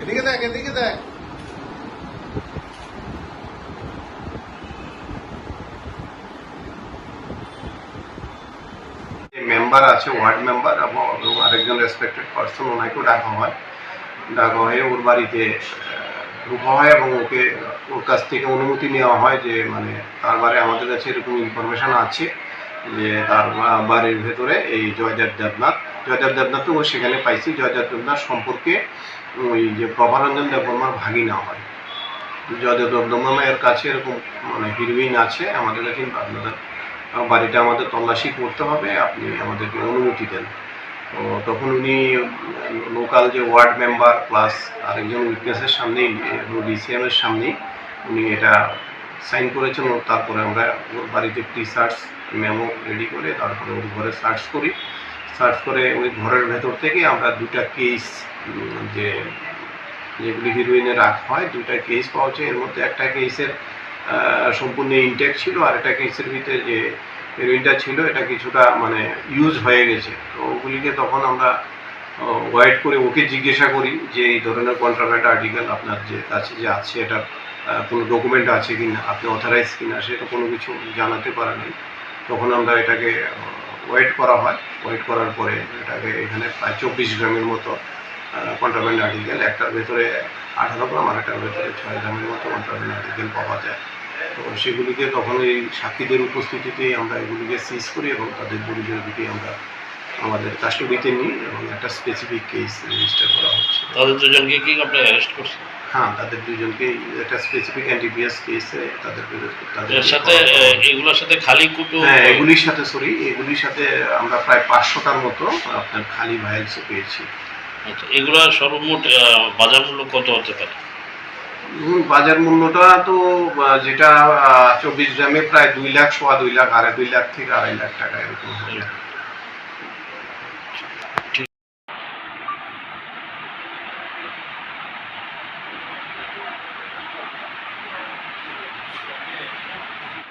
এদিকে দেখ, এদিকে দেখ। মেম্বার আছে, ওয়ার্ড মেম্বার এবং আরেকজন রেসপেক্টেড পার্সন, ওনাকেও ডাকা হয়। ডাকা হয়ে ওর বাড়িতে ঢোকা হয় এবং ওর কাছ থেকে অনুমতি নেওয়া হয় যে মানে তার বাড়ি আমাদের কাছে এরকম ইনফরমেশান আছে যে তার বাড়ির ভেতরে এই জয়দেব দেবনাথও ও সেখানে পাইছি। জয়দেব দেবনাথ সম্পর্কে ওই যে প্রভারঞ্জন দেববর্মার ভাগিনা হয়। জয়দেব দেববর্মার কাছে এরকম মানে হিরোইন আছে, আমাদের কাছে আপনাদের বাড়িটা আমাদের তল্লাশি করতে হবে, আপনি আমাদেরকে অনুমতি দেন। তো তখন উনি লোকাল যে ওয়ার্ড মেম্বার প্লাস আরেকজন উইটনেসের সামনেই, ডিসিএমের সামনেই উনি এটা সাইন করেছেন। তারপরে আমরা ওর বাড়িতে প্রি সার্চ মেমো রেডি করে তারপরে ওর ঘরে সার্চ করি। সার্চ করে ওই ঘরের ভেতর থেকে আমরা দুটা কেস যেগুলি হিরোইনে রাখা হয়, দুটা কেস পাওয়া যায়। এর মধ্যে একটা কেসের সম্পূর্ণ ইনটেক ছিল, আর একটা কেসের ভিতরে যে হেরোইনটা ছিল এটা কিছুটা মানে ইউজ হয়ে গেছে। তো ওগুলিকে তখন আমরা ওয়েট করে ওকে জিজ্ঞাসা করি যে এই ধরনের কন্ট্রাব্যান্ড আর্টিকেল আপনার যে কাছে যে আছে এটা কোনো ডকুমেন্ট আছে কি না, আপনি অথরাইজ কিনা, সেটা কোনো কিছু জানাতে পারে নাই। তখন আমরা এটাকে ওয়েট করা হয়। ওয়েট করার পরে এটাকে এখানে প্রায় 24 গ্রামের মতো কন্ট্রাব্যান্ড আর্টিকেল, একটার ভেতরে 18 গ্রাম আর একটার ভেতরে 6 গ্রামের মতো কন্ট্রাব্যান্ড আর্টিকেল পাওয়া যায়। তো সেগুলিকে তখন এই সাক্ষীদের উপস্থিতিতেই আমরা এগুলিকে সিজ করি এবং তাদের পরিচয়কে আমরা আমাদের কাস্টডিতে নিই এবং একটা স্পেসিফিক কেস রেজিস্টার করা হচ্ছে। তাদের দুজনকে কি আপনি অ্যারেস্ট করছেন? হ্যাঁ, তাদের দুজনকে একটা স্পেসিফিক অ্যান্টিপিএস কেসে তাদের সাথে এগুলোর সাথে খালি কুটো, হ্যাঁ এগুলির সাথে আমরা প্রায় 500টার মতো আপনার খালি ভাইলসও পেয়েছি। আচ্ছা, এগুলোর সর্বমোট বাজার মূল্য কত হতে পারে? বাজার মূল্যটা তো যেটা 24 গ্রামে প্রায় 2 লাখ, 2.5 লাখ, 2.5 লাখ থেকে 2.5 লাখ টাকা এরকম হবে।